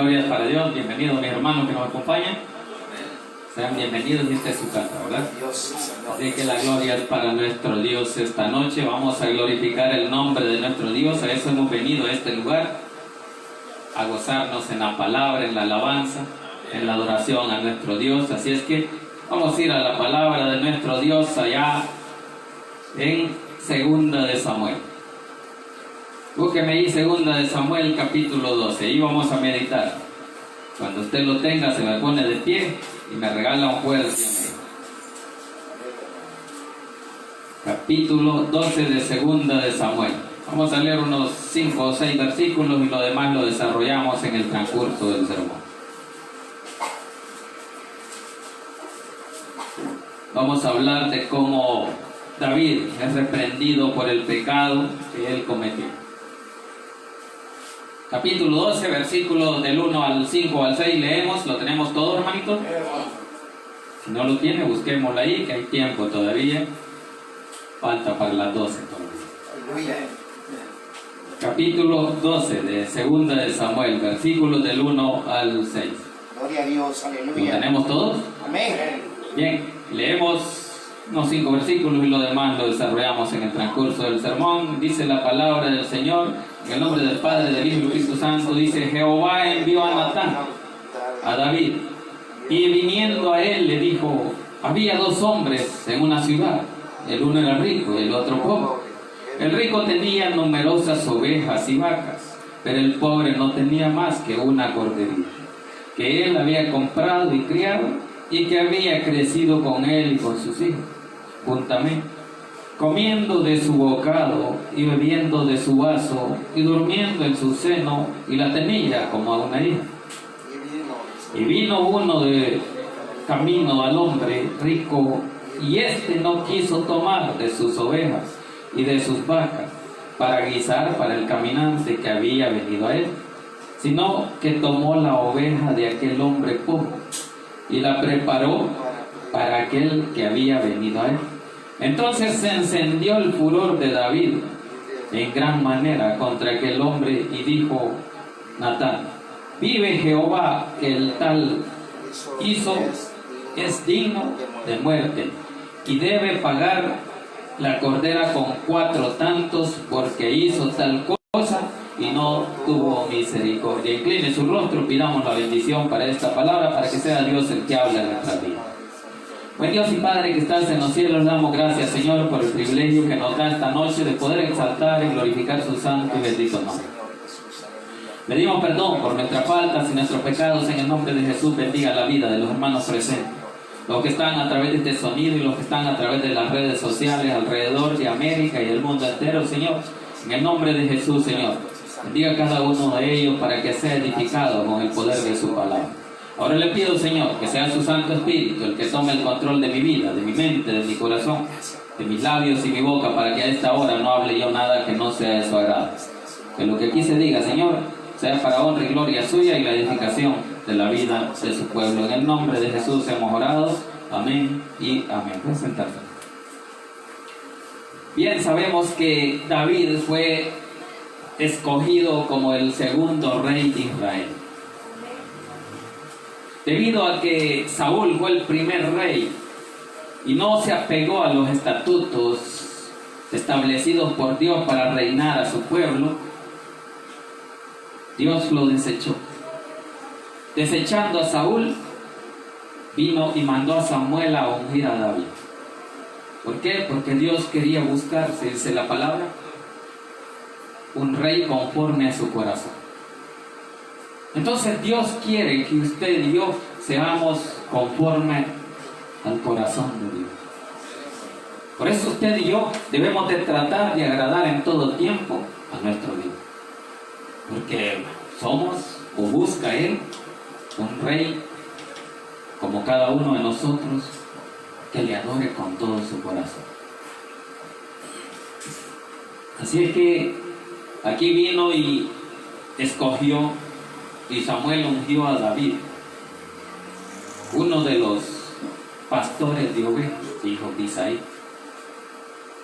gloria es para Dios. Bienvenidos mis hermanos que nos acompañan. Sean bienvenidos, esta es su casa, ¿verdad? Así que la gloria es para nuestro Dios esta noche. Vamos a glorificar el nombre de nuestro Dios. A eso hemos venido a este lugar, a gozarnos en la palabra, en la alabanza, en la adoración a nuestro Dios. Así es que vamos a ir a la palabra de nuestro Dios allá en Segunda de Samuel. Búsqueme ahí Segunda de Samuel capítulo 12. Ahí vamos a meditar. Cuando usted lo tenga, se me pone de pie y me regala un fuerte amén. Capítulo 12 de Segunda de Samuel. Vamos a leer unos 5 o 6 versículos y lo demás lo desarrollamos en el transcurso del sermón. Vamos a hablar de cómo David es reprendido por el pecado que él cometió. Capítulo 12, versículos del 1 al 5 al 6, leemos. ¿Lo tenemos todo, hermanitos? Si no lo tiene, busquémoslo ahí, que hay tiempo todavía. Falta para las 12 todavía. Capítulo 12 de Segunda de Samuel, versículos del 1 al 6. Gloria a Dios, aleluya. ¿Lo tenemos todos? Amén. Bien, leemos unos 5 versículos y lo demás lo desarrollamos en el transcurso del sermón. Dice la palabra del Señor, en el nombre del Padre, del Hijo y del Espíritu Santo. Dice: Jehová envió a Natán a David, y viniendo a él le dijo: había 2 hombres en una ciudad, el uno era rico y el otro pobre. El rico tenía numerosas ovejas y vacas, pero el pobre no tenía más que una corderita, que él había comprado y criado, y que había crecido con él y con sus hijos juntamente, comiendo de su bocado y bebiendo de su vaso y durmiendo en su seno, y la tenía como a una hija. Y vino uno de camino al hombre rico, y éste no quiso tomar de sus ovejas y de sus vacas para guisar para el caminante que había venido a él, sino que tomó la oveja de aquel hombre pobre y la preparó para aquel que había venido a él. Entonces se encendió el furor de David en gran manera contra aquel hombre, y dijo Natán: vive Jehová, que el tal hizo es digno de muerte, y debe pagar la cordera con 4 tantos, porque hizo tal cosa y no tuvo misericordia. Incline su rostro, pidamos la bendición para esta palabra, para que sea Dios el que hable en nuestra vida. Buen Dios y Padre que estás en los cielos, damos gracias, Señor, por el privilegio que nos da esta noche de poder exaltar y glorificar su santo y bendito nombre. Pedimos perdón por nuestras faltas y nuestros pecados. En el nombre de Jesús, bendiga la vida de los hermanos presentes, los que están a través de este sonido y los que están a través de las redes sociales alrededor de América y del mundo entero, Señor. En el nombre de Jesús, Señor, bendiga a cada uno de ellos para que sea edificado con el poder de su palabra. Ahora le pido, Señor, que sea su Santo Espíritu el que tome el control de mi vida, de mi mente, de mi corazón, de mis labios y mi boca, para que a esta hora no hable yo nada que no sea de su agrado. Que lo que aquí se diga, Señor, sea para honra y gloria suya y la edificación de la vida de su pueblo. En el nombre de Jesús hemos orado. Amén y amén. Pueden sentarse. Bien, sabemos que David fue escogido como el segundo rey de Israel, debido a que Saúl fue el primer rey y no se apegó a los estatutos establecidos por Dios para reinar a su pueblo. Dios lo desechó. Desechando a Saúl, vino y mandó a Samuel a ungir a David. ¿Por qué? Porque Dios quería buscar, se dice la palabra, un rey conforme a su corazón. Entonces Dios quiere que usted y yo seamos conforme al corazón de Dios. Por eso usted y yo debemos de tratar de agradar en todo tiempo a nuestro Dios, porque somos, o busca Él, un rey como cada uno de nosotros, que le adore con todo su corazón. Así es que aquí vino y escogió, y Samuel ungió a David, uno de los pastores de ovejas, hijo de Isaí,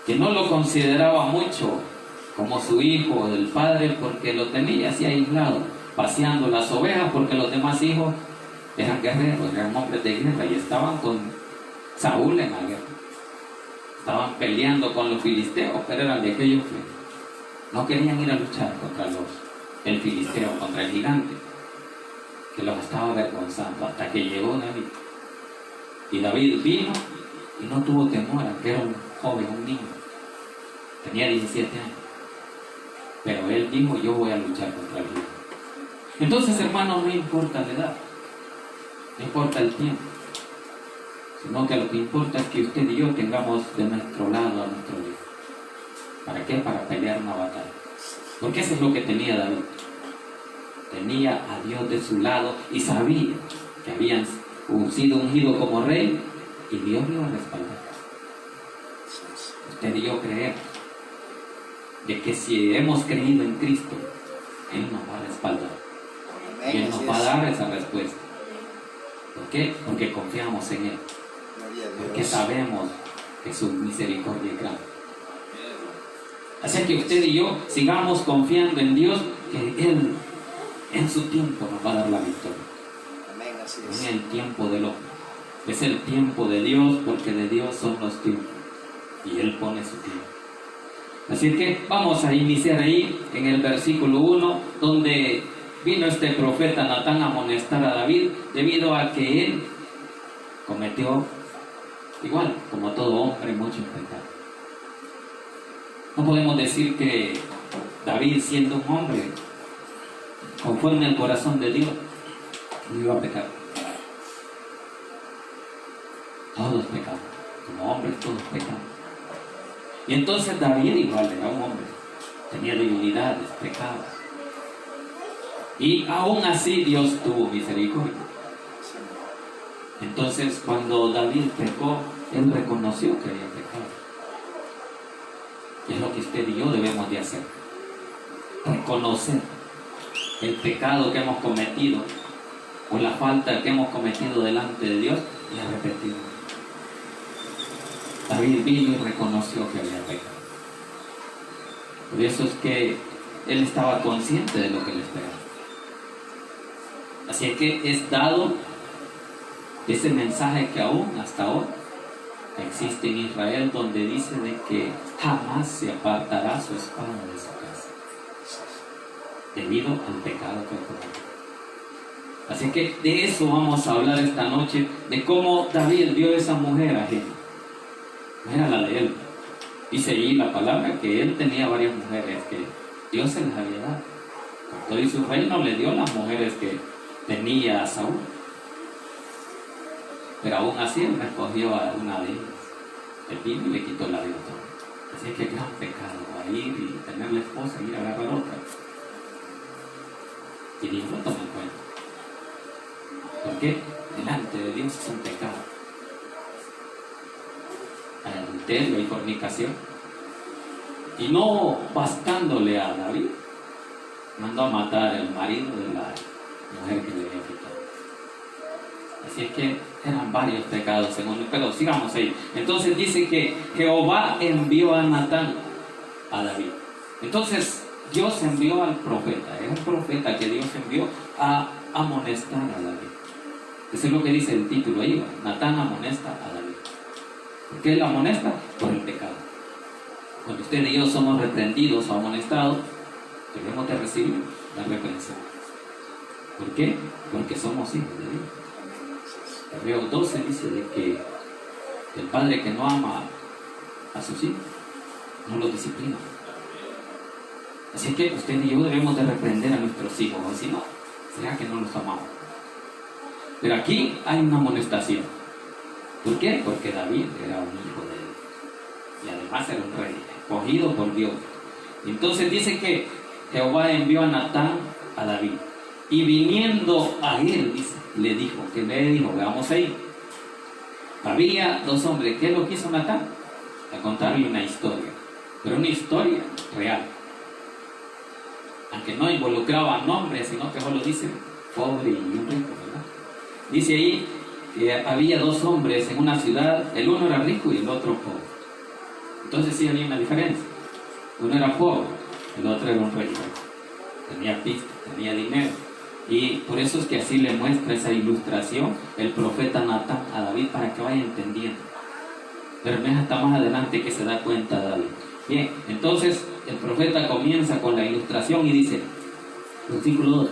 que no lo consideraba mucho como su hijo del padre, porque lo tenía así aislado, paseando las ovejas, porque los demás hijos eran guerreros, eran hombres de guerra y estaban con Saúl en la guerra. Estaban peleando con los filisteos, pero eran de aquellos que no querían ir a luchar contra el filisteo, contra el gigante, que los estaba avergonzando, hasta que llegó David. Y David vino y no tuvo temor, que era un joven, un niño. Tenía 17 años. Pero él dijo, yo voy a luchar contra el gigante. Entonces, hermanos, no importa la edad, no importa el tiempo, sino que lo que importa es que usted y yo tengamos de nuestro lado a nuestro Dios. ¿Para qué? Para pelear una batalla. Porque eso es lo que tenía David. Tenía a Dios de su lado y sabía que habían sido ungido como rey y Dios lo iba a respaldar. Usted y yo creemos de que si hemos creído en Cristo, Él nos va a respaldar. Y Él nos va a dar esa respuesta. ¿Por qué? Porque confiamos en Él. Porque sabemos que su misericordia es grande. Así que usted y yo sigamos confiando en Dios, que Él en su tiempo nos va a dar la victoria. No es el tiempo del hombre, es el tiempo de Dios, porque de Dios son los tiempos y Él pone su tiempo. Así que vamos a iniciar ahí en el versículo 1, donde vino este profeta Natán a amonestar a David debido a que él cometió, igual como todo hombre, muchos pecados. No podemos decir que David, siendo un hombre conforme al corazón de Dios, no iba a pecar. Todos pecamos, como hombres todos pecamos. Y entonces David igual era un hombre, tenía debilidades, pecados. Y aún así Dios tuvo misericordia. Entonces cuando David pecó, él reconoció que había pecado. Y es lo que usted y yo debemos de hacer. Reconocer el pecado que hemos cometido o la falta que hemos cometido delante de Dios y arrepentirnos. David vino y reconoció que había pecado. Por eso es que él estaba consciente de lo que le esperaba. Así es que es dado ese mensaje que aún hasta ahora existe en Israel, donde dice de que jamás se apartará su espada de su casa debido al pecado que cometió. Así que de eso vamos a hablar esta noche, de cómo David vio a esa mujer ajena. No era la de él. Dice ahí la palabra que él tenía varias mujeres que Dios se les había dado. Con todo y su reino le dio las mujeres que tenía a Saúl. Pero aún así él escogió a una de ellas. Él vino y le quitó la de otro. Así que gran pecado a ir y tener la esposa y ir a agarrar otra. Y Dios lo toma en cuenta. Porque delante de Dios es un pecado. Hay adulterio, hay fornicación. Y no bastándole a David, mandó a matar al marido de la mujer que le había quitado. Así es que eran varios pecados según él. Pero sigamos ahí. Entonces dice que Jehová envió a Natán a David. Entonces Dios envió al profeta. Es un profeta que Dios envió a amonestar a David. Eso es lo que dice el título ahí. Natán amonesta a David. ¿Por qué él amonesta? Por el pecado. Cuando usted y yo somos reprendidos o amonestados, debemos de recibir la reprensión. ¿Por qué? Porque somos hijos de Dios. Hebreos 12 dice de que el padre que no ama a sus hijos no los disciplina. Así que usted y yo debemos de reprender a nuestros hijos, o si no, será que no los amamos. Pero aquí hay una amonestación. ¿Por qué? Porque David era un hijo de Dios y además era un rey escogido por Dios. Entonces dice que Jehová envió a Natán a David y viniendo a él, dice, le dijo, que le dijo, veamos ahí, había dos hombres. ¿Qué es lo que hizo Natán? A contarle una historia, pero una historia real, aunque no involucraba nombres, sino que solo dice pobre y un rico, ¿verdad? Dice ahí que había dos hombres en una ciudad, el uno era rico y el otro pobre. Entonces sí había una diferencia. Uno era pobre, el otro era un rico. Tenía pista, tenía dinero. Y por eso es que así le muestra esa ilustración el profeta Natán a David para que vaya entendiendo. Pero no es hasta más adelante que se da cuenta David. Bien, entonces el profeta comienza con la ilustración y dice, versículo 2,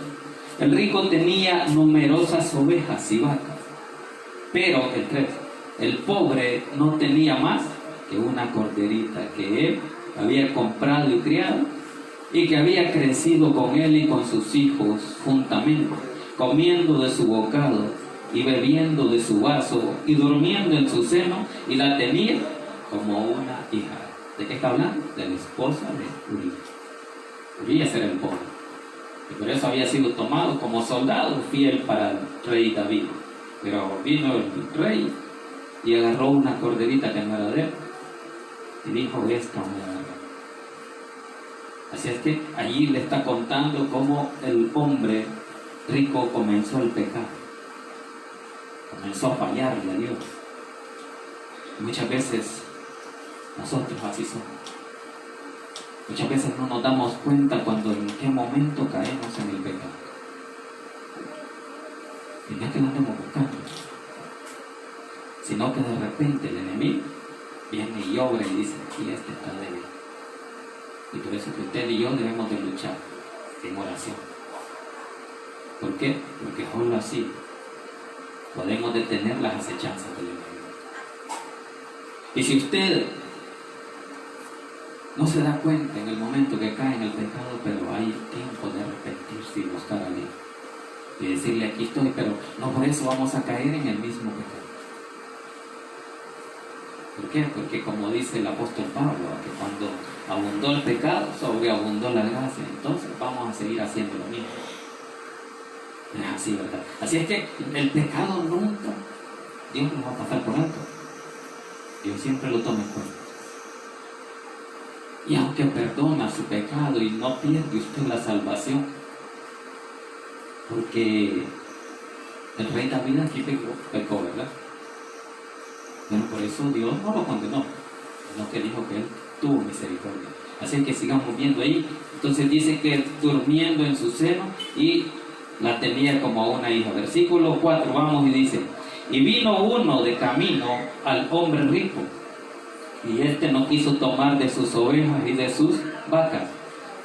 el rico tenía numerosas ovejas y vacas, pero el 3, el pobre no tenía más que una corderita que él había comprado y criado, y que había crecido con él y con sus hijos juntamente, comiendo de su bocado y bebiendo de su vaso y durmiendo en su seno, y la tenía como una hija. ¿De qué está hablando? De la esposa de Urías. Urías era el pobre, y por eso había sido tomado como soldado fiel para el rey David. Pero vino el rey y agarró una corderita que no era de él y dijo, esta me agarró. Así es que allí le está contando cómo el hombre rico comenzó el pecado, comenzó a fallarle a Dios. Muchas veces nosotros así somos. Muchas veces no nos damos cuenta cuando en qué momento caemos en el pecado. Y no es que lo andemos buscando, sino que de repente el enemigo viene y obra y dice, aquí este está débil. Y por eso que usted y yo debemos de luchar en oración. ¿Por qué? Porque solo así podemos detener las acechanzas del enemigo. Y si usted no se da cuenta en el momento que cae en el pecado, pero hay tiempo de arrepentirse y buscar a Dios y decirle, aquí estoy, pero no por eso vamos a caer en el mismo pecado. ¿Por qué? Porque como dice el apóstol Pablo, que cuando abundó el pecado, sobreabundó la gracia, entonces vamos a seguir haciendo lo mismo. Es así, ¿verdad? Así es que el pecado nunca Dios lo va a pasar por alto. Dios siempre lo toma en cuenta. Y aunque perdona su pecado y no pierde usted la salvación, porque el rey David aquí pecó, ¿verdad? Pero por eso Dios no lo condenó, sino que dijo que él tuvo misericordia. Así que sigamos viendo ahí. Entonces dice que durmiendo en su seno y la tenía como a una hija. Versículo 4, vamos, y dice, y vino uno de camino al hombre rico, y éste no quiso tomar de sus ovejas y de sus vacas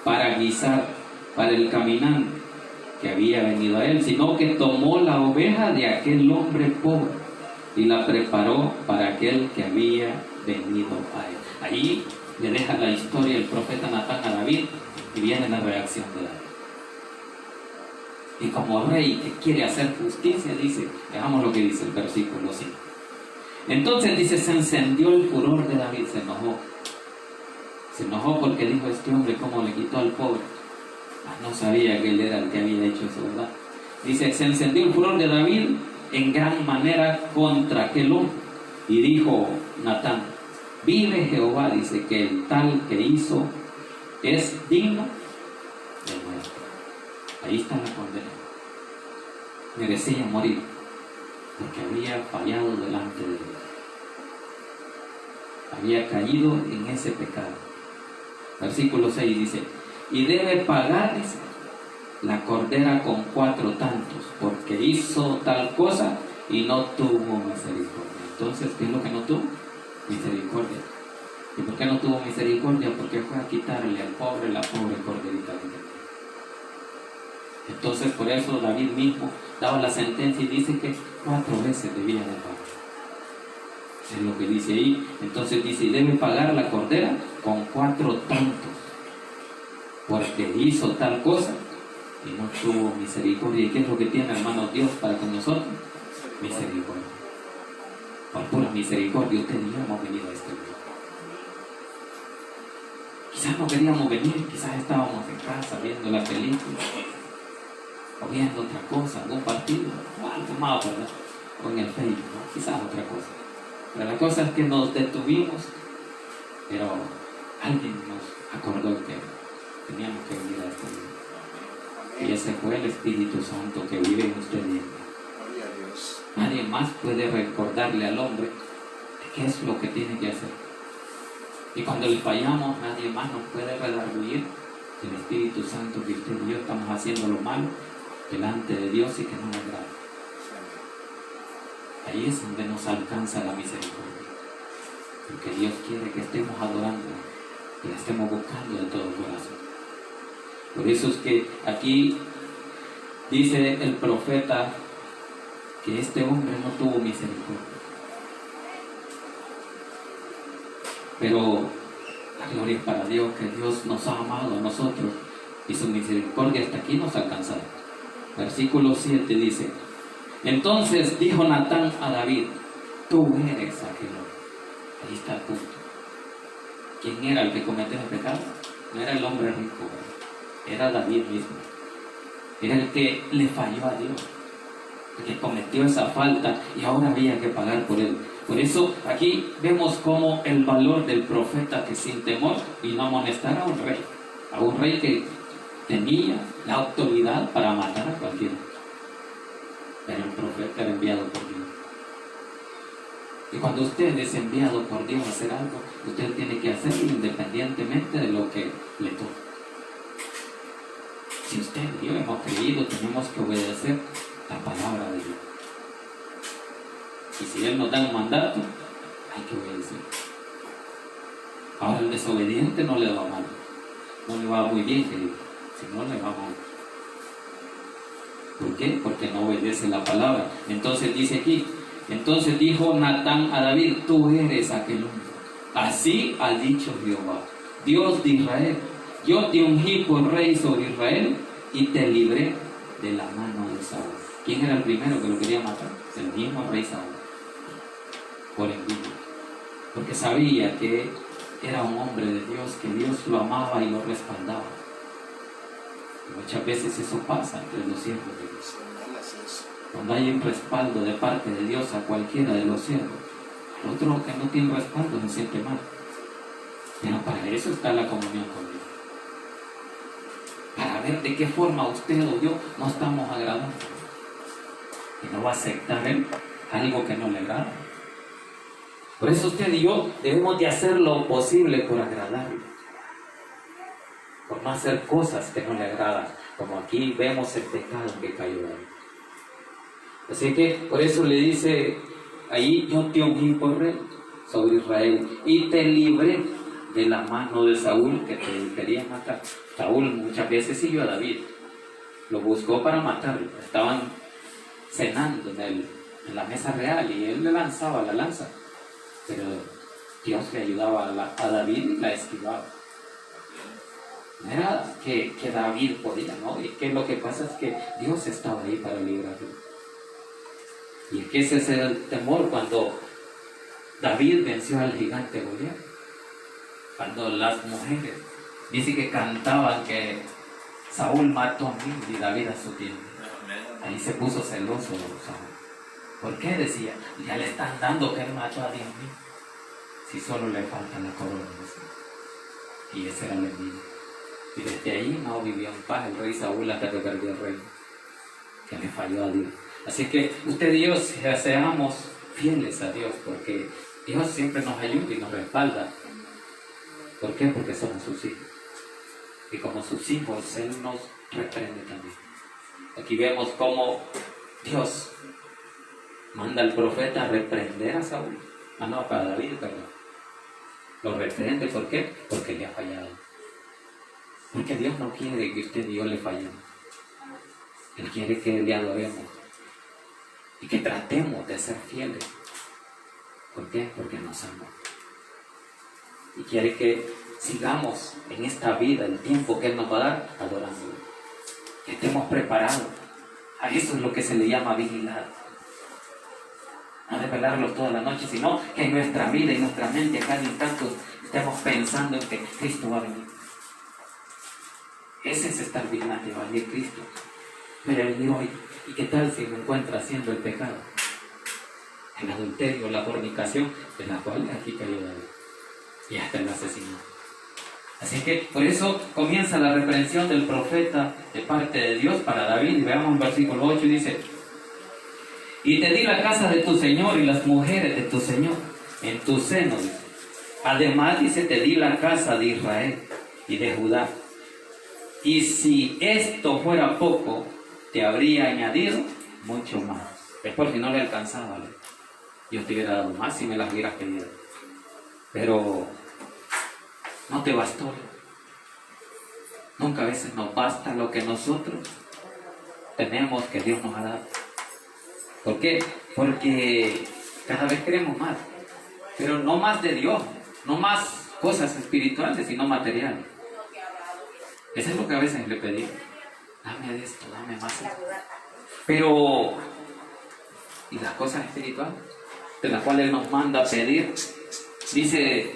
para guisar para el caminante que había venido a él, sino que tomó la oveja de aquel hombre pobre y la preparó para aquel que había venido a él. Ahí le deja la historia el profeta Natán a David y viene la reacción de David. Y como rey que quiere hacer justicia, dice, veamos lo que dice el versículo 5. Entonces dice, se encendió el furor de David, se enojó. Se enojó porque dijo, este hombre cómo le quitó al pobre. No sabía que él era el que había hecho eso, ¿verdad? Dice, se encendió el furor de David en gran manera contra aquel hombre. Y dijo Natán, vive Jehová, dice, que el tal que hizo es digno de muerte. Ahí está la condena. Merecía morir porque había fallado delante de Dios. Había caído en ese pecado. Versículo 6 dice, y debe pagar, dice, la cordera con 4 tantos, porque hizo tal cosa y no tuvo misericordia. Entonces, ¿qué es lo que no tuvo? Misericordia. ¿Y por qué no tuvo misericordia? Porque fue a quitarle al pobre la pobre corderita que tenía. Entonces, por eso David mismo daba la sentencia y dice que 4 veces debía de pagar. Es lo que dice ahí. Entonces dice, y debe pagar la cordera con 4 tantos, porque hizo tal cosa y no tuvo misericordia. ¿Y qué es lo que tiene, hermano, Dios para con nosotros? Misericordia. Por pura misericordia usted y yo hemos venido a este mundo. Quizás no queríamos venir, quizás estábamos en casa viendo la película o viendo otra cosa, algún partido, o algo más, ¿verdad? O en el Facebook, ¿no? Quizás otra cosa. Pero la cosa es que nos detuvimos, pero alguien nos acordó que teníamos que venir a este mundo. Y ese fue el Espíritu Santo que vive en usted y en mí. Nadie más puede recordarle al hombre qué es lo que tiene que hacer. Y cuando le fallamos, nadie más nos puede redarguir. El Espíritu Santo, que usted y yo estamos haciendo lo malo, delante de Dios y que no le agrada. Ahí es donde nos alcanza la misericordia, porque Dios quiere que estemos adorando, que le estemos buscando de todo corazón. Por eso es que aquí dice el profeta que este hombre no tuvo misericordia. Pero la gloria es para Dios, que Dios nos ha amado a nosotros y su misericordia hasta aquí nos ha alcanzado. Versículo 7 dice: entonces dijo Natán a David, tú eres aquel hombre. Ahí está el punto. ¿Quién era el que cometió el pecado? No era el hombre rico, era David mismo. Era el que le falló a Dios, el que cometió esa falta y ahora había que pagar por él. Por eso aquí vemos como el valor del profeta, que sin temor vino a amonestar a un rey que tenía la autoridad para matar a cualquiera. Pero el profeta era enviado por Dios. Y cuando usted es enviado por Dios a hacer algo, usted tiene que hacerlo independientemente de lo que le toque. Si usted y yo hemos creído, tenemos que obedecer la palabra de Dios. Y si Él nos da un mandato, hay que obedecer. Ahora, el desobediente no le va mal, no le va muy bien, querido, si no le va mal. ¿Por qué? Porque no obedece la palabra. Entonces dice aquí, entonces dijo Natán a David, tú eres aquel hombre. Así ha dicho Jehová, Dios de Israel, yo te ungí por rey sobre Israel y te libré de la mano de Saúl. ¿Quién era el primero que lo quería matar? El mismo rey Saúl. Por envidia, porque sabía que era un hombre de Dios, que Dios lo amaba y lo respaldaba. Y muchas veces eso pasa entre los siervos de Dios. Cuando hay un respaldo de parte de Dios a cualquiera de los siervos, el otro que no tiene respaldo se siente mal. Pero para eso está la comunión con Dios. Para ver de qué forma usted o yo no estamos agradando. Y no va a aceptar Él algo que no le agrada. Por eso usted y yo debemos de hacer lo posible por agradarle, por no hacer cosas que no le agradan, como aquí vemos el pecado que cayó ahí. Así que por eso le dice ahí, yo te ungí por rey sobre Israel y te libré de la mano de Saúl, que te quería matar. Saúl muchas veces siguió a David, lo buscó para matarlo. Estaban cenando en la mesa real y él le lanzaba la lanza. Pero Dios le ayudaba a David y la esquivaba. No era que David podía, ¿no? Y que lo que pasa es que Dios estaba ahí para librarlo. Y es que ese es el temor cuando David venció al gigante Goliat. Cuando las mujeres dice que cantaban que Saúl mató a 1000 y David a su tiempo. Ahí se puso celoso Saúl. ¿Por qué? Decía, ya le están dando que él mató a 10.000. Si solo le falta la corona. Y ese era el enemigo. Y desde ahí no vivió en paz el rey Saúl hasta que perdió el reino, que le falló a Dios. Así que usted y yo seamos fieles a Dios, porque Dios siempre nos ayuda y nos respalda. ¿Por qué? Porque somos sus hijos. Y como sus hijos, Él nos reprende también. Aquí vemos cómo Dios manda al profeta a reprender a Saúl. No, para David, perdón. Lo reprende, ¿por qué? Porque le ha fallado. Porque Dios no quiere que usted y yo le fallemos. Él quiere que le adoremos. Y que tratemos de ser fieles. ¿Por qué? Porque nos ama. Y quiere que sigamos en esta vida el tiempo que Él nos va a dar adorándolo. Que estemos preparados. A eso es lo que se le llama vigilar. No de velarlo toda la noche, sino que en nuestra vida y nuestra mente a cada instante estemos pensando en que Cristo va a venir. Ese es estar vigilante, va a venir Cristo. Pero venir hoy. ¿Y qué tal si me encuentra haciendo el pecado? El adulterio, la fornicación, de la cual aquí cayó David. Y hasta el asesinato. Así que por eso comienza la reprensión del profeta de parte de Dios para David. Y veamos el versículo 8, dice: y te di la casa de tu Señor y las mujeres de tu Señor en tu seno. Además, dice, te di la casa de Israel y de Judá. Y si esto fuera poco, te habría añadido mucho más. Es por si no le alcanzaba, yo te hubiera dado más si me las hubieras pedido. Pero no te bastó. Nunca a veces nos basta lo que nosotros tenemos que Dios nos ha dado. ¿Por qué? Porque cada vez queremos más, pero no más de Dios, no más cosas espirituales, sino materiales. Eso es lo que a veces le pedimos. Dame de esto, dame más esto. Pero, ¿y las cosas espirituales? De las cuales Él nos manda a pedir. Dice,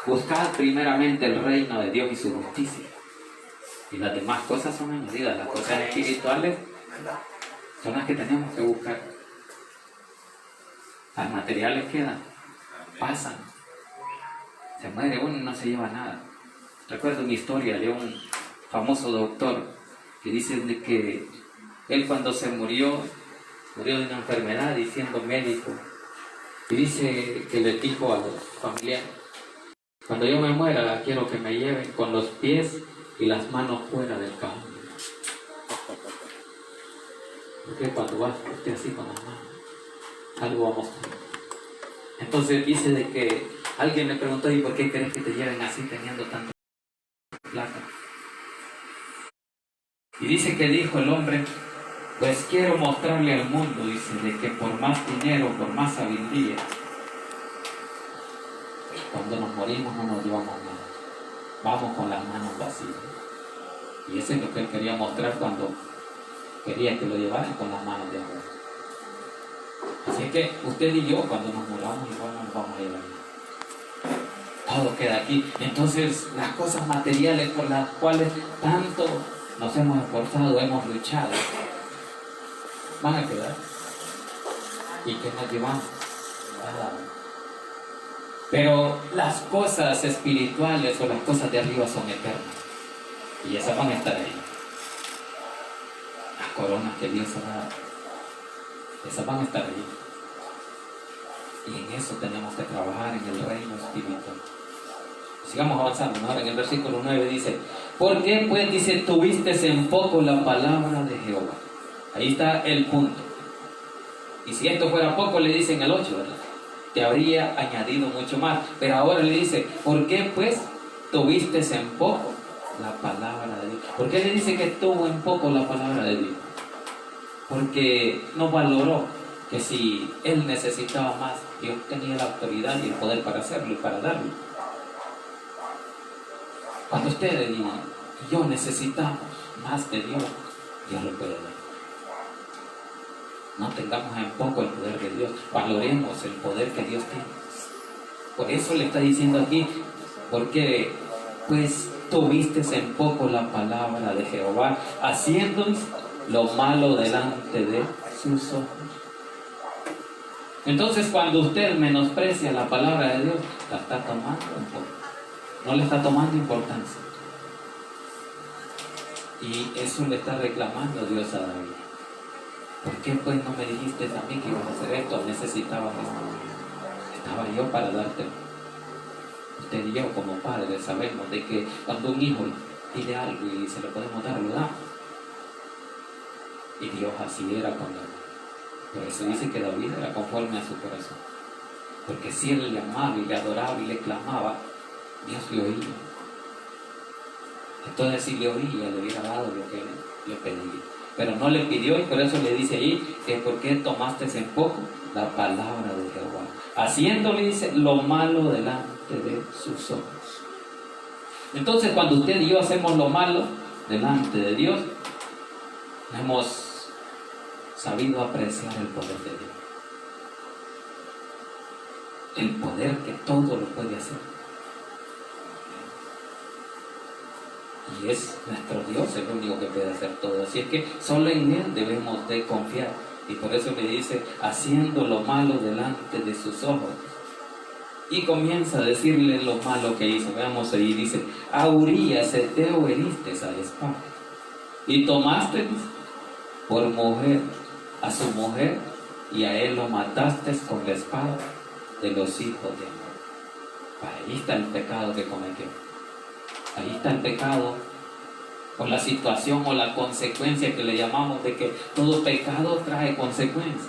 buscad primeramente el reino de Dios y su justicia. Y las demás cosas son añadidas. Las cosas espirituales son las que tenemos que buscar. Las materiales quedan, pasan. Se muere uno y no se lleva nada. Recuerdo una historia de un famoso doctor que dice de que él cuando se murió de una enfermedad y siendo médico, y dice que le dijo a los familiares, cuando yo me muera quiero que me lleven con los pies y las manos fuera del cajón. Porque cuando vas usted así con las manos, algo va a mostrar. Entonces dice de que alguien le preguntó, ¿y por qué querés que te lleven así teniendo tanta plata? Y dice que dijo el hombre, pues quiero mostrarle al mundo, dice, de que por más dinero, por más sabiduría, cuando nos morimos no nos llevamos nada. Vamos con las manos vacías. Y eso es lo que él quería mostrar cuando quería que lo llevaran con las manos de afuera. Así es que usted y yo, cuando nos muramos, igual no nos vamos a llevar nada. Todo queda aquí. Entonces, las cosas materiales por las cuales tanto nos hemos esforzado, hemos luchado, van a quedar. ¿Y qué nos llevamos? Nada. Pero las cosas espirituales o las cosas de arriba son eternas. Y esas van a estar ahí. Las coronas que Dios ha dado, esas van a estar ahí. Y en eso tenemos que trabajar en el reino espiritual. Sigamos avanzando. Ahora en el versículo 9 dice, ¿por qué pues, dice, tuviste en poco la palabra de Jehová? Ahí está el punto. Y si esto fuera poco, le dice en el 8, ¿verdad? Te habría añadido mucho más. Pero ahora le dice, ¿por qué pues tuviste en poco la palabra de Dios? ¿Por qué le dice que tuvo en poco la palabra de Dios? Porque no valoró que si él necesitaba más, Dios tenía la autoridad y el poder para hacerlo y para darlo. Cuando ustedes y yo necesitamos más de Dios, Dios lo puede dar. No tengamos en poco el poder de Dios, valoremos el poder que Dios tiene. Por eso le está diciendo aquí, porque pues tuviste en poco la palabra de Jehová, haciendo lo malo delante de sus ojos. Entonces, cuando usted menosprecia la palabra de Dios, la está tomando un poco, no le está tomando importancia. Y eso le está reclamando Dios a David. ¿Por qué pues no me dijiste a mí que ibas a hacer esto? Necesitaba esto. Estaba yo para dártelo. Usted y yo como padres sabemos de que cuando un hijo pide algo y se lo podemos dar, lo damos. Y Dios así era con David. Por eso dice que David era conforme a su corazón. Porque si él le amaba y le adoraba y le clamaba, Dios le oía. Entonces si le oía, le hubiera dado lo que le pedía. Pero no le pidió y por eso le dice ahí que por qué tomaste en poco la palabra de Jehová. Haciéndole, dice, lo malo delante de sus ojos. Entonces cuando usted y yo hacemos lo malo delante de Dios, hemos sabido apreciar el poder de Dios. El poder que todo lo puede hacer. Y es nuestro Dios el único que puede hacer todo. Así es que solo en Él debemos de confiar. Y por eso le dice, haciendo lo malo delante de sus ojos. Y comienza a decirle lo malo que hizo. Veamos ahí, dice, a Urías Eteo heriste a espada. Y tomaste por mujer a su mujer, y a él lo mataste con la espada de los hijos de Amor. Ahí está el pecado que cometió. Ahí está el pecado por la situación o la consecuencia que le llamamos de que todo pecado trae consecuencias.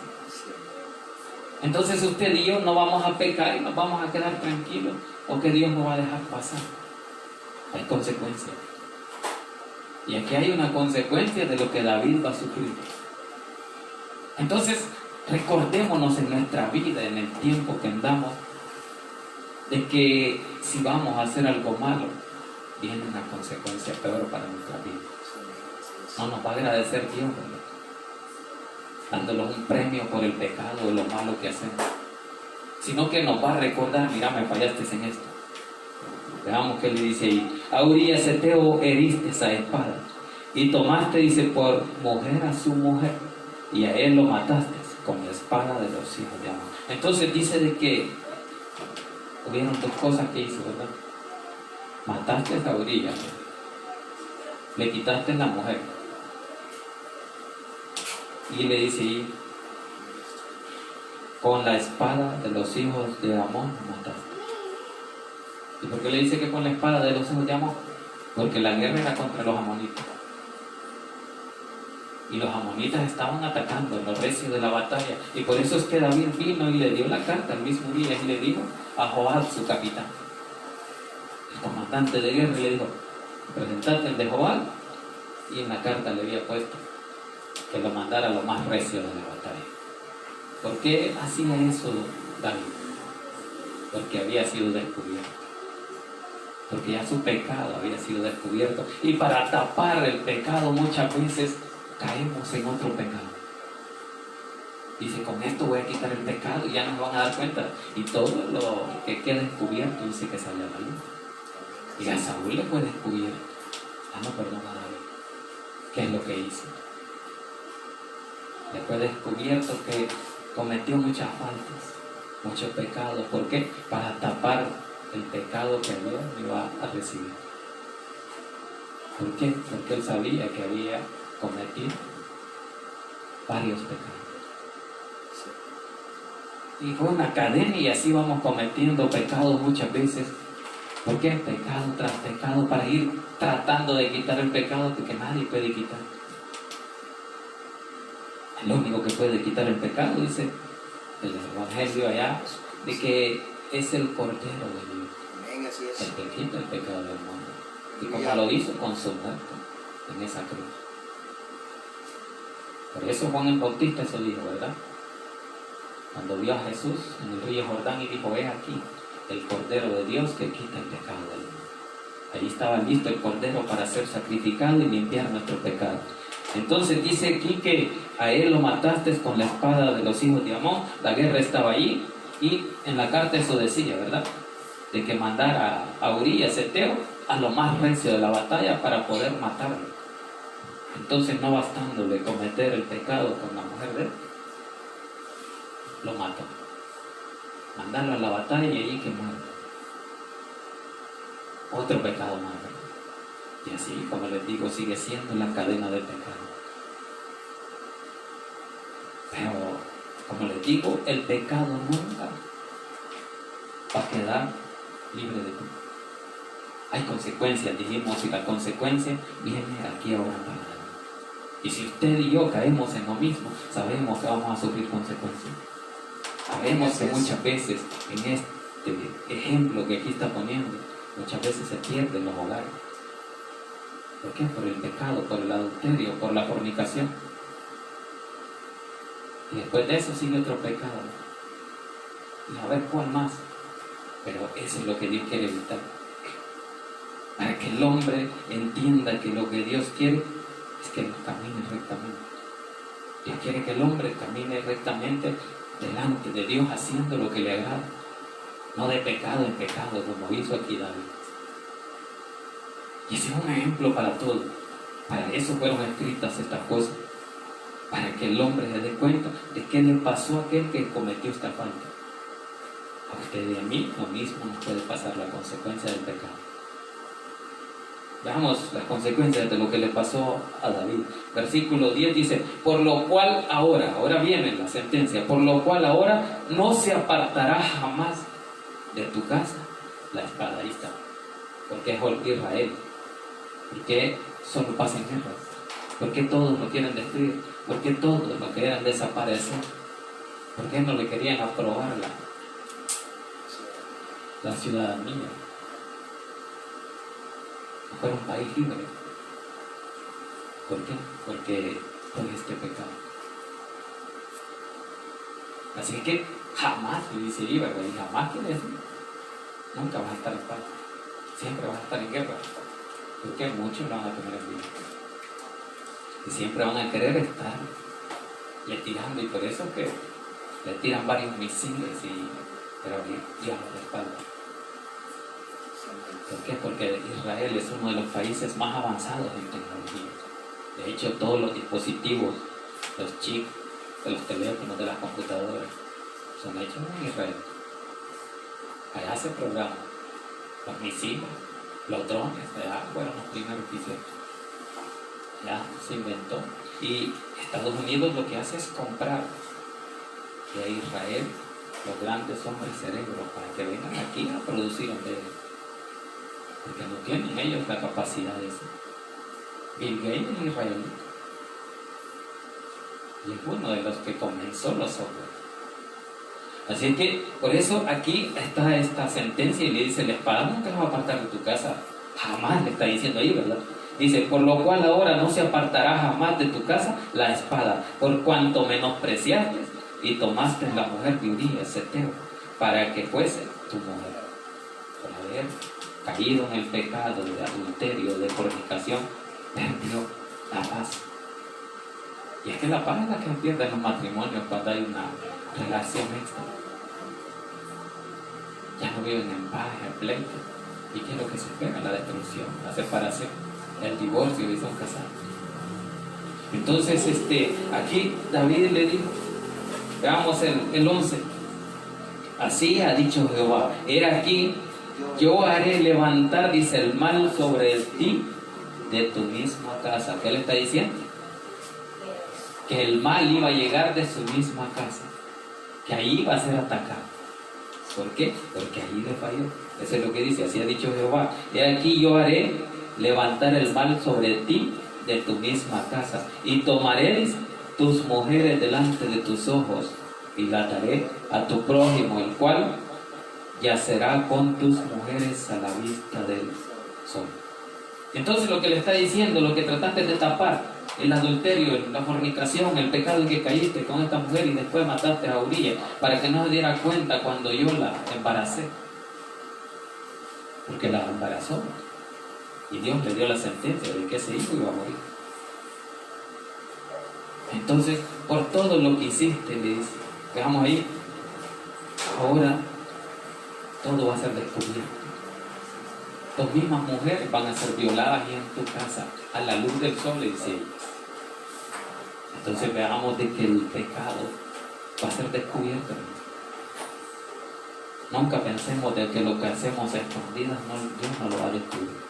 Entonces usted y yo no vamos a pecar y nos vamos a quedar tranquilos, o que Dios nos va a dejar pasar. Hay consecuencias. Y aquí hay una consecuencia de lo que David va a sufrir. Entonces, recordémonos en nuestra vida, en el tiempo que andamos, de que si vamos a hacer algo malo, viene una consecuencia peor para nuestra vida. No nos va a agradecer Dios, ¿verdad? Dándonos un premio por el pecado o lo malo que hacemos, sino que nos va a recordar: mira, me fallaste en esto. Veamos qué le dice ahí: a Urías Eteo heriste a espada, y tomaste, dice, por mujer a su mujer, y a él lo mataste con la espada de los hijos de Amón. Entonces dice de que hubieron dos cosas que hizo, ¿verdad? Mataste a Urías, le quitaste la mujer, y le dice ahí: con la espada de los hijos de Amón mataste. ¿Y por qué le dice que con la espada de los hijos de Amón? Porque la guerra era contra los amonitas. Y los amonitas estaban atacando en lo recio de la batalla. Y por eso es que David vino y le dio la carta al mismo día y le dijo a Joab, su capitán, el comandante de guerra, y le dijo: presentate el de Joab. Y en la carta le había puesto que lo mandara a lo más recio de la batalla. ¿Por qué hacía eso David? Porque había sido descubierto. Porque ya su pecado había sido descubierto. Y para tapar el pecado muchas veces caemos en otro pecado. Dice: con esto voy a quitar el pecado y ya no me van a dar cuenta. Y todo lo que queda descubierto dice que sale a la luz. Y a Saúl le fue descubierto. No perdona a David. ¿Qué es lo que hizo? Le fue descubierto que cometió muchas faltas, muchos pecados. ¿Por qué? Para tapar el pecado que Dios iba a recibir. ¿Por qué? Porque él sabía que había cometido varios pecados. Y fue una cadena, y así vamos cometiendo pecados muchas veces. ¿Por qué? Pecado tras pecado, para ir tratando de quitar el pecado que nadie puede quitar. El único que puede quitar el pecado, dice el Evangelio allá, de que es el Cordero de Dios, el que quita el pecado del mundo. Y como lo hizo con su muerte en esa cruz. Por eso Juan el Bautista eso dijo, ¿verdad? Cuando vio a Jesús en el río Jordán y dijo: he aquí el Cordero de Dios que quita el pecado del mundo. Ahí estaba listo el Cordero para ser sacrificado y limpiar nuestro pecado. Entonces dice aquí que a él lo mataste con la espada de los hijos de Amón. La guerra estaba ahí, y en la carta eso decía, ¿verdad? De que mandara a Urías Eteo a lo más recio de la batalla para poder matarlo. Entonces, no bastándole cometer el pecado con la mujer de él, lo mató. Mandarlo a la batalla y allí que muera. Otro pecado más, ¿verdad? Y así, como les digo, sigue siendo la cadena del pecado. Pero, como les digo, el pecado nunca va a quedar libre de ti. Hay consecuencias, dijimos, y la consecuencia viene aquí ahora para adelante. Y si usted y yo caemos en lo mismo, sabemos que vamos a sufrir consecuencias. Sabemos que muchas veces, en este ejemplo que aquí está poniendo, muchas veces se pierden los hogares. ¿Por qué? Por el pecado, por el adulterio, por la fornicación. Y después de eso sigue otro pecado. Y a ver cuál más. Pero eso es lo que Dios quiere evitar. Para que el hombre entienda que lo que Dios quiere es que camine rectamente. Dios quiere que el hombre camine rectamente delante de Dios, haciendo lo que le agrada. No de pecado en pecado, como hizo aquí David. Y ese es un ejemplo para todos. Para eso fueron escritas estas cosas. Para que el hombre se dé cuenta de qué le pasó a aquel que cometió esta falta. A usted y a mí lo mismo nos puede pasar la consecuencia del pecado. Veamos las consecuencias de lo que le pasó a David. Versículo 10 dice: por lo cual ahora viene la sentencia, por lo cual ahora no se apartará jamás de tu casa la espada. Ahí está. Porque es Israel. Porque solo pasa en guerras? ¿Por qué todos lo quieren destruir? ¿Por qué todos lo quieren desaparecer? ¿Por qué no le querían aprobar la ciudadanía? No fuera un país libre. ¿Por qué? Porque por este pecado. Así que jamás, le dice ahí, ¿verdad? Y jamás quiere decir, nunca vas a estar en paz. Siempre vas a estar en guerra. Porque muchos no van a tener envidia. Y siempre van a querer estar le tirando, y por eso que le tiran varios misiles pero Dios los respalda. ¿Por qué? Porque Israel es uno de los países más avanzados en tecnología. De hecho, todos los dispositivos, los chips de los teléfonos, de las computadoras, son hechos en Israel. Allá se programan los misiles, los drones, allá fueron los primeros que hicieron. Ya se inventó. Y Estados Unidos lo que hace es comprar de Israel los grandes hombres cerebros para que vengan aquí a producir donde ellos. Porque no tienen ellos la capacidad de eso. Bill Gates es israelí. Y es uno de los que comenzó los software. Así que por eso aquí está esta sentencia y le dice: la espada nunca va a apartar de tu casa. Jamás le está diciendo ahí, ¿verdad? Dice: por lo cual ahora no se apartará jamás de tu casa la espada, por cuanto menospreciaste y tomaste la mujer de Urías Heteo, para que fuese tu mujer. Por haber caído en el pecado de adulterio, de fornicación, perdió la paz. Y es que la paz es la que pierde en los matrimonios cuando hay una relación extra. Ya no viven en paz, en pleito. ¿Y qué es lo que se espera? La destrucción, la separación, el divorcio, y son casados. Entonces, aquí David le dijo, veamos el 11. Así ha dicho Jehová: he aquí, yo haré levantar, dice, el mal sobre ti de tu misma casa. ¿Qué le está diciendo? Que el mal iba a llegar de su misma casa, que ahí iba a ser atacado. ¿Por qué? Porque ahí le falló. Eso es lo que dice: así ha dicho Jehová: he aquí, yo haré levantar el mal sobre ti de tu misma casa, y tomaré tus mujeres delante de tus ojos, y las daré a tu prójimo, el cual yacerá con tus mujeres a la vista del sol. Entonces lo que le está diciendo, lo que trataste de tapar, el adulterio, la fornicación, el pecado en que caíste con esta mujer y después mataste a Urías, para que no se diera cuenta cuando yo la embaracé, porque la embarazó y Dios le dio la sentencia de que ese hijo iba a morir. Entonces, por todo lo que hiciste, le dice, veamos ahí, ahora todo va a ser descubierto. Tus mismas mujeres van a ser violadas y en tu casa, a la luz del sol, le dice. Entonces veamos de que el pecado va a ser descubierto. Nunca pensemos de que lo que hacemos a escondidas, Dios no lo va a descubrir.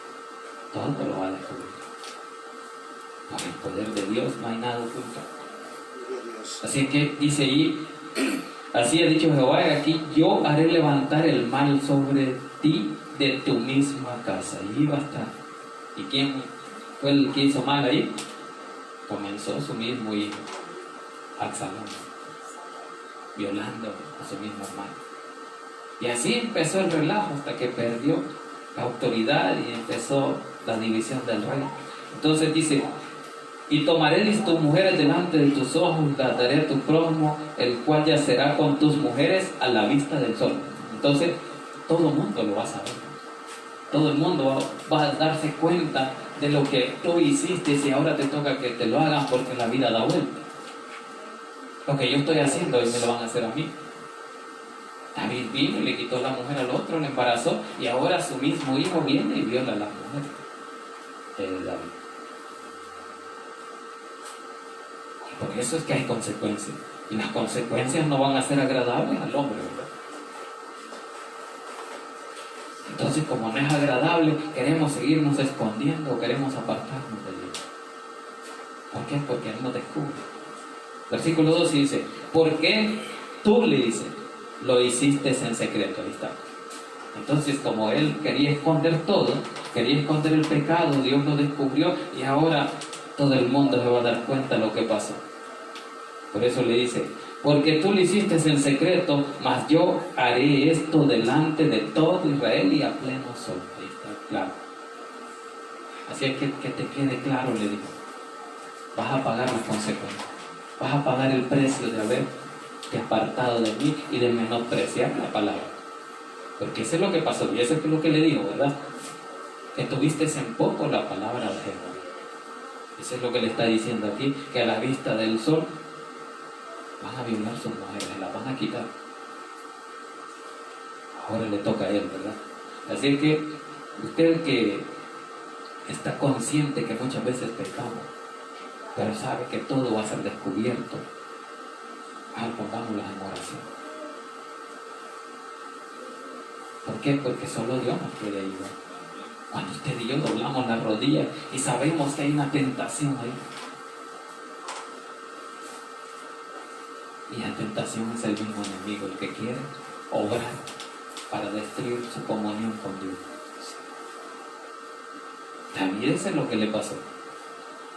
Todo lo va a descubrir. Por el poder de Dios no hay nada oculto. Así que dice ahí: así ha dicho Jehová, aquí yo haré levantar el mal sobre ti de tu misma casa. Y iba a estar. ¿Y quién fue el que hizo mal ahí? Comenzó su mismo hijo, Absalón, violando a su mismo hermano. Y así empezó el relajo hasta que perdió la autoridad y empezó la división del reino. Entonces dice: y tomaré tus mujeres delante de tus ojos, las daré a tu prójimo, el cual yacerá con tus mujeres a la vista del sol. Entonces todo el mundo lo va a saber. Todo el mundo va a darse cuenta de lo que tú hiciste, y ahora te toca que te lo hagan, porque la vida da vuelta. Lo que yo estoy haciendo, y me lo van a hacer a mí. David vino y le quitó la mujer al otro, le embarazó, y ahora su mismo hijo viene y viola a la mujer de David. Y por eso es que hay consecuencias, y las consecuencias no van a ser agradables al hombre, ¿verdad? Entonces, como no es agradable, queremos seguirnos escondiendo, queremos apartarnos de Dios. ¿Por qué? Porque Él nos descubre. Versículo 2 dice: ¿por qué tú, le dice, lo hiciste en secreto? Ahí está. Entonces, como él quería esconder todo, quería esconder el pecado, Dios lo descubrió y ahora todo el mundo se va a dar cuenta de lo que pasó. Por eso le dice, porque tú lo hiciste en secreto, mas yo haré esto delante de todo Israel y a pleno sol. Ahí está claro. Así es que te quede claro, le dijo. Vas a pagar las consecuencias. Vas a pagar el precio de haberte apartado de mí y de menospreciar la palabra. Porque eso es lo que pasó, y eso es lo que le digo, ¿verdad? Que tuviste en poco la palabra de Jehová. Eso es lo que le está diciendo aquí, que a la vista del sol van a violar sus mujeres, las van a quitar. Ahora le toca a él, ¿verdad? Así que usted que está consciente que muchas veces pecamos, pero sabe que todo va a ser descubierto, pongámoslas en oración. ¿Por qué? Porque solo Dios nos puede ayudar. Cuando usted y yo doblamos las rodillas y sabemos que hay una tentación ahí. Y la tentación es el mismo enemigo, el que quiere obrar para destruir su comunión con Dios. También eso es lo que le pasó.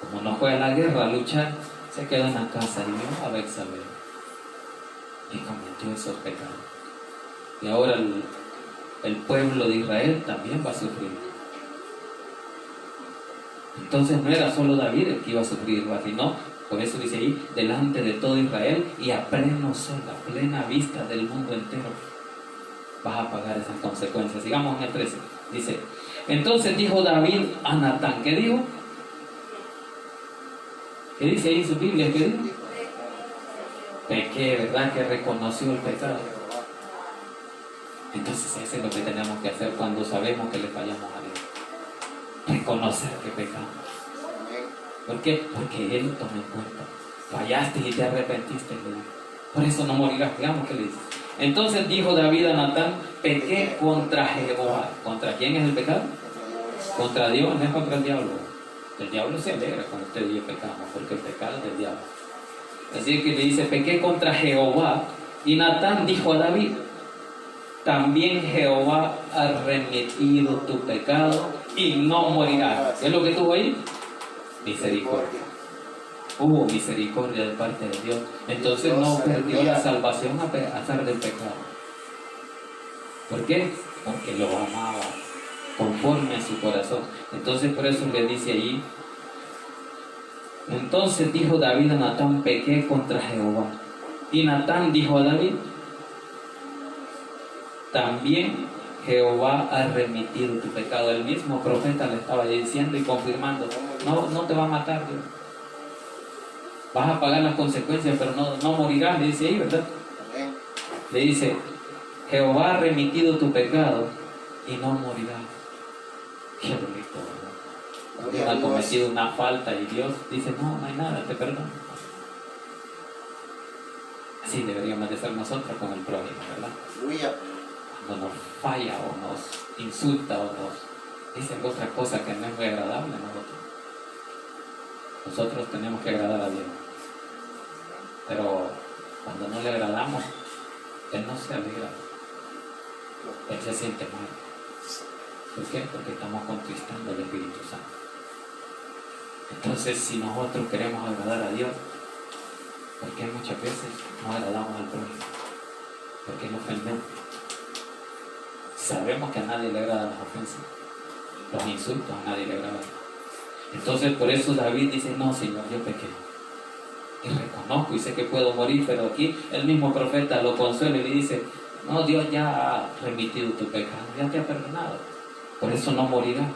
Como no fue a la guerra a luchar, se quedó en la casa y vio a Betsabé y cometió esos pecados. Y ahora el pueblo de Israel también va a sufrir. Entonces no era solo David el que iba a sufrir, sino, por eso dice ahí, delante de todo Israel y a pleno sol, a plena vista del mundo entero, vas a pagar esas consecuencias. Sigamos en el 13. Dice, entonces dijo David a Natán, ¿qué dijo? ¿Qué dice ahí en su Biblia? ¿Qué dijo? Pequé, ¿verdad? Que reconoció el pecado. Entonces eso es lo que tenemos que hacer cuando sabemos que le fallamos a Dios. Reconocer que pecamos. ¿Por qué? Porque Él toma en cuenta. Fallaste y te arrepentiste. Por eso no morirás. Digamos que le dice. Entonces dijo David a Natán, pequé contra Jehová. ¿Contra quién es el pecado? Contra Dios, no es contra el diablo. El diablo se alegra cuando usted y yo pecamos, porque el pecado es del diablo. Así que le dice, pequé contra Jehová. Y Natán dijo a David, también Jehová ha remitido tu pecado y no morirás. ¿Qué es lo que tuvo ahí? Misericordia. Hubo misericordia de parte de Dios. Entonces no perdió la salvación a pesar del pecado. ¿Por qué? Porque lo amaba conforme a su corazón. Entonces por eso le dice allí, entonces dijo David a Natán, pequé contra Jehová. Y Natán dijo a David, también Jehová ha remitido tu pecado. El mismo profeta le estaba diciendo y confirmando, no te va a matar Dios. Vas a pagar las consecuencias, pero no morirás, le dice ahí, ¿verdad? Le dice, Jehová ha remitido tu pecado y no morirás. Qué bonito, ¿verdad? Dios ha cometido una falta y Dios dice, no hay nada, te perdono. Así deberíamos de ser nosotros con el prójimo, ¿verdad? Cuando nos falla o nos insulta o nos dice otra cosa que no es muy agradable a nosotros tenemos que agradar a Dios. Pero cuando no le agradamos, Él no se alegra. Él se siente mal. ¿Por qué? Porque estamos contristando al Espíritu Santo. Entonces, si nosotros queremos agradar a Dios, ¿por qué muchas veces no agradamos al prójimo? Porque lo ofendemos. Sabemos que a nadie le agradan las ofensas, los insultos a nadie le agradan. Entonces por eso David dice, no Señor, yo pequé y reconozco y sé que puedo morir, pero aquí el mismo profeta lo consuela y le dice, no, Dios ya ha remitido tu pecado, ya te ha perdonado, por eso no morirás,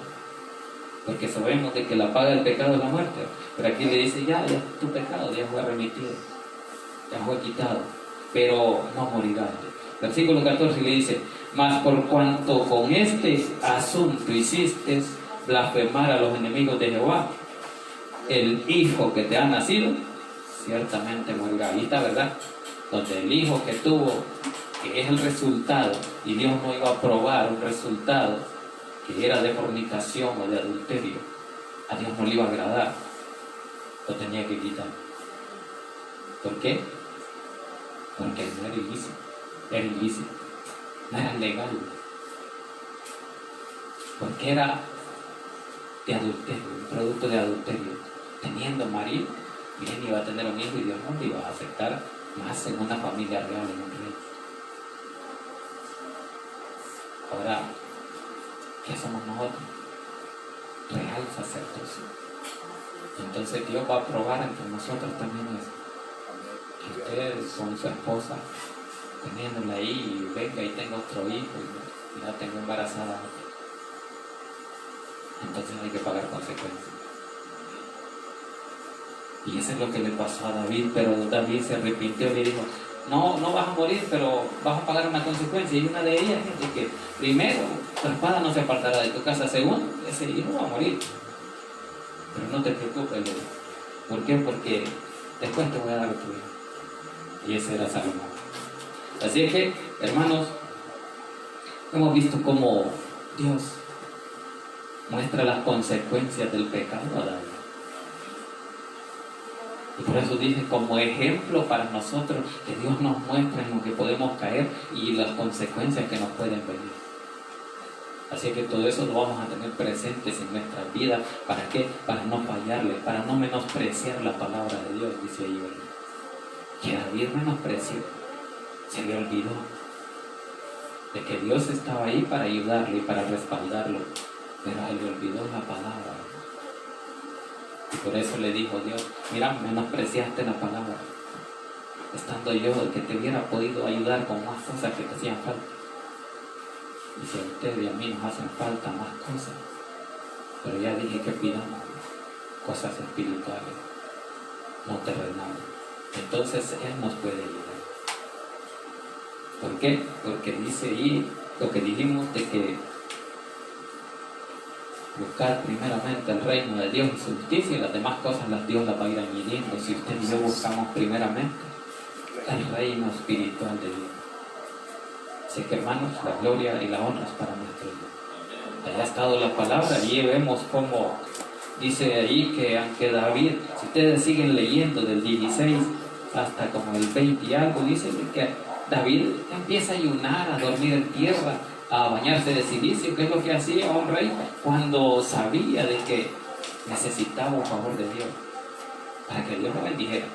porque sabemos de que la paga del pecado es la muerte. Pero aquí le dice, ya tu pecado ya fue remitido, ya fue quitado, pero no morirás. Versículo 14 le dice, mas por cuanto con este asunto hiciste blasfemar a los enemigos de Jehová, el hijo que te ha nacido ciertamente morirá. Ahí está, ¿verdad? Donde el hijo que tuvo, que es el resultado, y Dios no iba a aprobar un resultado que era de fornicación o de adulterio, a Dios no le iba a agradar, lo tenía que quitar. ¿Por qué? Porque no era ilícito, no era legal. porque era de adulterio, un producto de adulterio. Teniendo marido, bien, iba a tener un hijo y Dios no le iba a aceptar más en una familia real, en un rey. Ahora, ¿qué somos nosotros? Real sacerdocio. Entonces Dios va a probar entre nosotros también eso. Que ustedes con su esposa, teniéndola ahí, y venga y tenga otro hijo y la tengo embarazada. Entonces hay que pagar consecuencias. Y eso es lo que le pasó a David, pero David se arrepintió y le dijo, no vas a morir, pero vas a pagar una consecuencia. Y una de ellas es que, primero, tu espada no se apartará de tu casa. Segundo, ese hijo va a morir. Pero no te preocupes, le dijo. ¿Por qué? Porque después te voy a dar tu hijo. Y ese era Salomón. Así es que, hermanos, hemos visto cómo Dios muestra las consecuencias del pecado a David. Y por eso dice, como ejemplo para nosotros, que Dios nos muestra en lo que podemos caer y las consecuencias que nos pueden venir. Así que todo eso lo vamos a tener presentes en nuestras vidas. ¿Para qué? Para no fallarle, para no menospreciar la palabra de Dios, dice ahí. Que David menospreció, se le olvidó de que Dios estaba ahí para ayudarlo y para respaldarlo, pero se le olvidó la palabra. Y por eso le dijo Dios, mira, menospreciaste la palabra, estando yo el que te hubiera podido ayudar con más cosas que te hacían falta. Y si a usted y a mí nos hacen falta más cosas, pero ya dije que pidamos cosas espirituales, no terrenales. Entonces Él nos puede ayudar. ¿Por qué? Porque dice ahí lo que dijimos de que buscar primeramente el reino de Dios y su justicia, y las demás cosas Dios las va a ir añadiendo. Si usted y yo buscamos primeramente el reino espiritual de Dios. Así que, hermanos, la gloria y la honra es para nuestro Dios. Allá ha estado la palabra y vemos cómo dice ahí que aunque David, si ustedes siguen leyendo del 16 hasta como el 20 y algo, dice que David empieza a ayunar, a dormir en tierra, a bañarse de silicio, que es lo que hacía un rey cuando sabía de que necesitaba un favor de Dios, para que Dios lo bendijera.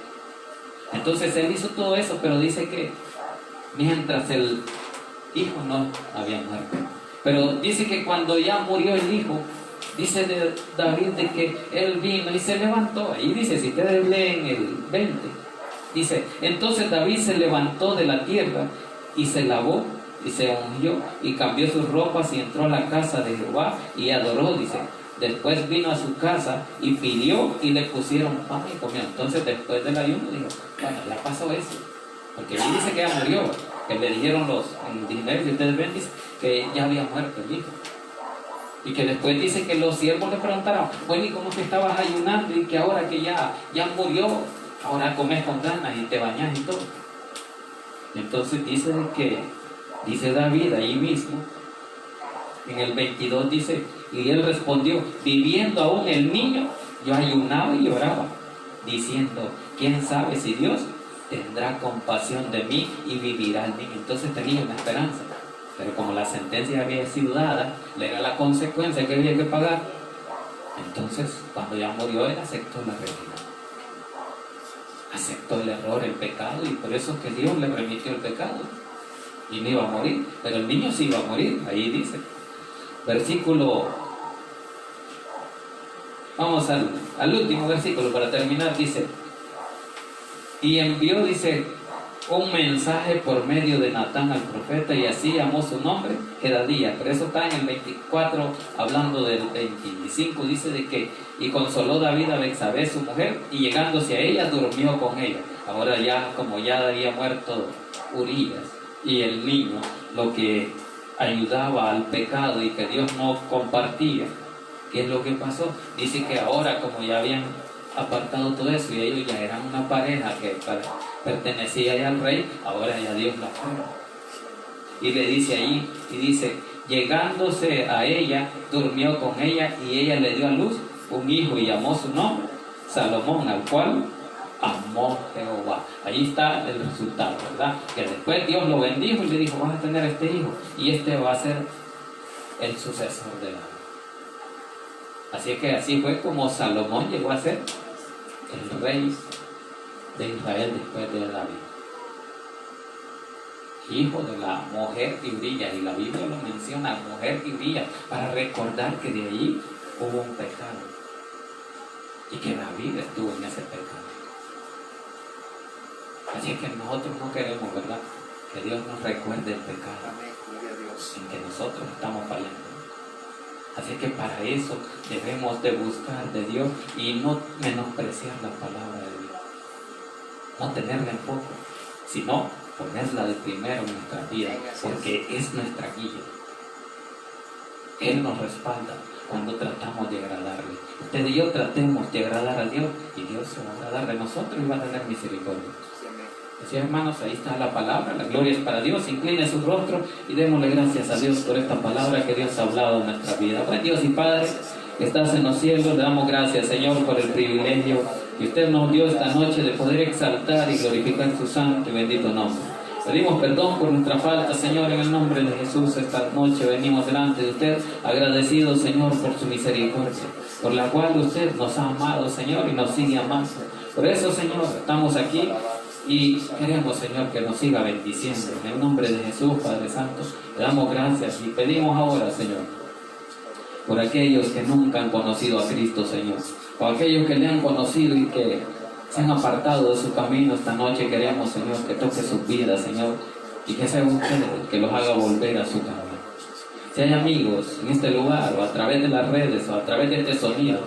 Entonces él hizo todo eso, pero dice que mientras el hijo no había muerto, pero dice que cuando ya murió el hijo, dice de David de que él vino y se levantó. Ahí dice, si ustedes leen el 20, dice, entonces David se levantó de la tierra y se lavó y se ungió y cambió sus ropas y entró a la casa de Jehová y adoró, dice. Después vino a su casa y pidió y le pusieron pan y comió. Entonces después del ayuno dijo, bueno, ya pasó eso, porque ahí dice que ya murió, que le dijeron los indignados de ustedes ven, dice que ya había muerto el hijo. Y que después dice que los siervos le preguntaron, bueno, ¿y cómo que estabas ayunando y que ahora que ya murió, ahora comes con ganas y te bañas y todo? Entonces dice David ahí mismo, en el 22 dice, y él respondió, viviendo aún el niño, yo ayunaba y oraba, diciendo, ¿quién sabe si Dios tendrá compasión de mí y vivirá el niño? Entonces tenía una esperanza, pero como la sentencia había sido dada, le era la consecuencia que había que pagar. Entonces, cuando ya murió, él aceptó la realidad, aceptó el error, el pecado, y por eso que Dios le remitió el pecado. Y no iba a morir, pero el niño sí iba a morir. Ahí dice, versículo, vamos al último versículo para terminar, dice, y envió, dice, un mensaje por medio de Natán al profeta, y así llamó su nombre Jedadías. Pero eso está en el 24, hablando del 25, dice de que, y consoló David a Betsabé su mujer, y llegándose a ella, durmió con ella. Ahora ya, como ya había muerto Urías, y el niño, lo que ayudaba al pecado y que Dios no compartía, ¿qué es lo que pasó? Dice que ahora, como ya habían apartado todo eso y ellos ya eran una pareja que pertenecía ya al rey, ahora ya Dios la fuera. Y le dice ahí, y dice, llegándose a ella, durmió con ella y ella le dio a luz un hijo y llamó su nombre Salomón, al cual amó Jehová. Ahí está el resultado, ¿verdad? Que después Dios lo bendijo y le dijo, vas a tener este hijo y este va a ser el sucesor de David. Así que así fue como Salomón llegó a ser el rey de Israel después de David. Hijo de la mujer que brilla, y la Biblia lo menciona, mujer que brilla, para recordar que de allí hubo un pecado y que David estuvo en ese pecado. Así que nosotros no queremos, ¿verdad?, que Dios nos recuerde el pecado Amén. Gloria a Dios. en que nosotros estamos fallando. Así que para eso debemos de buscar de Dios y no menospreciar la palabra de Dios, no tenerla en poco, sino ponerla de primero en nuestra vida, porque es nuestra guía. Él nos respalda cuando tratamos de agradarle. Usted y yo tratemos de agradar a Dios y Dios se va a agradar de nosotros y va a tener misericordia. Así, hermanos, ahí está la palabra, la gloria es para Dios. Incline su rostro y démosle gracias a Dios por esta palabra que Dios ha hablado en nuestra vida. Buen Dios y Padre, que estás en los cielos, le damos gracias, Señor, por el privilegio que usted nos dio esta noche de poder exaltar y glorificar su santo y bendito nombre. Pedimos perdón por nuestra falta, Señor, en el nombre de Jesús. Esta noche venimos delante de usted agradecidos, Señor, por su misericordia, por la cual usted nos ha amado, Señor, y nos sigue amando. Por eso, Señor, estamos aquí y queremos, Señor, que nos siga bendiciendo. En el nombre de Jesús, Padre Santo, le damos gracias y pedimos ahora, Señor, por aquellos que nunca han conocido a Cristo, Señor, por aquellos que le han conocido y que se han apartado de su camino. Esta noche queremos, Señor, que toque sus vidas, Señor, y que sea usted el que los haga volver a su camino. Si hay amigos en este lugar, o a través de las redes, o a través de este sonido,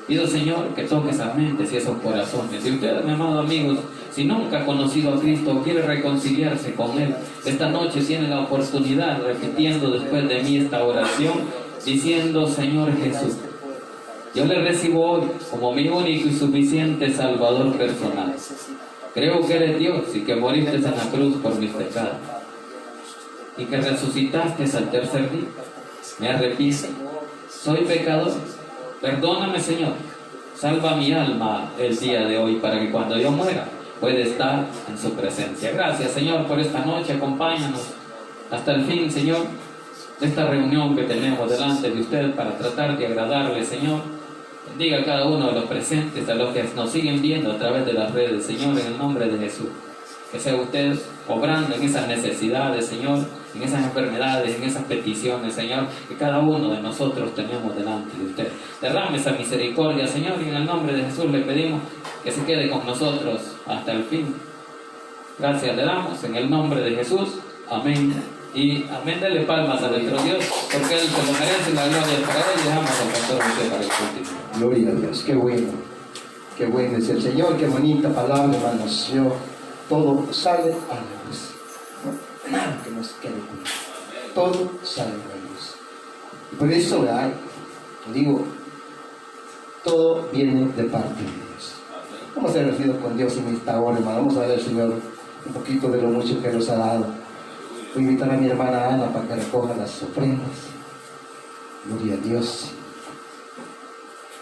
pido, Señor, que toque esas mentes y esos corazones. Si usted, mi amado amigos, si nunca ha conocido a Cristo o quiere reconciliarse con Él, esta noche tiene la oportunidad, repitiendo después de mí esta oración, diciendo: Señor Jesús, yo le recibo hoy como mi único y suficiente Salvador personal. Creo que eres Dios y que moriste en la cruz por mis pecados y que resucitaste al tercer día. Me arrepiento, soy pecador. Perdóname, Señor. Salva mi alma el día de hoy para que cuando yo muera pueda estar en su presencia. Gracias, Señor, por esta noche. Acompáñanos hasta el fin, Señor, de esta reunión que tenemos delante de usted para tratar de agradarle, Señor. Bendiga a cada uno de los presentes, a los que nos siguen viendo a través de las redes, Señor, en el nombre de Jesús. Que sea usted obrando en esas necesidades, Señor, en esas enfermedades, en esas peticiones, Señor, que cada uno de nosotros tenemos delante de usted. Derrame esa misericordia, Señor, y en el nombre de Jesús le pedimos que se quede con nosotros hasta el fin. Gracias le damos en el nombre de Jesús. Amén. Y amén. Dele palmas a nuestro Dios, porque Él se lo merece, la gloria es para Él, y dejamos al pastor usted para el último. Gloria a Dios, qué bueno es el Señor, qué bonita palabra, hermanos. Todo sale a la luz, nada que nos quede oculto, todo sale a la luz. Y por eso, ¿verdad?, digo, todo viene de parte de Dios. Vamos a ser agradecidos con Dios en esta hora, hermano. Vamos a darle al Señor un poquito de lo mucho que nos ha dado. Voy a invitar a mi hermana Ana para que recoja las ofrendas. Gloria a Dios.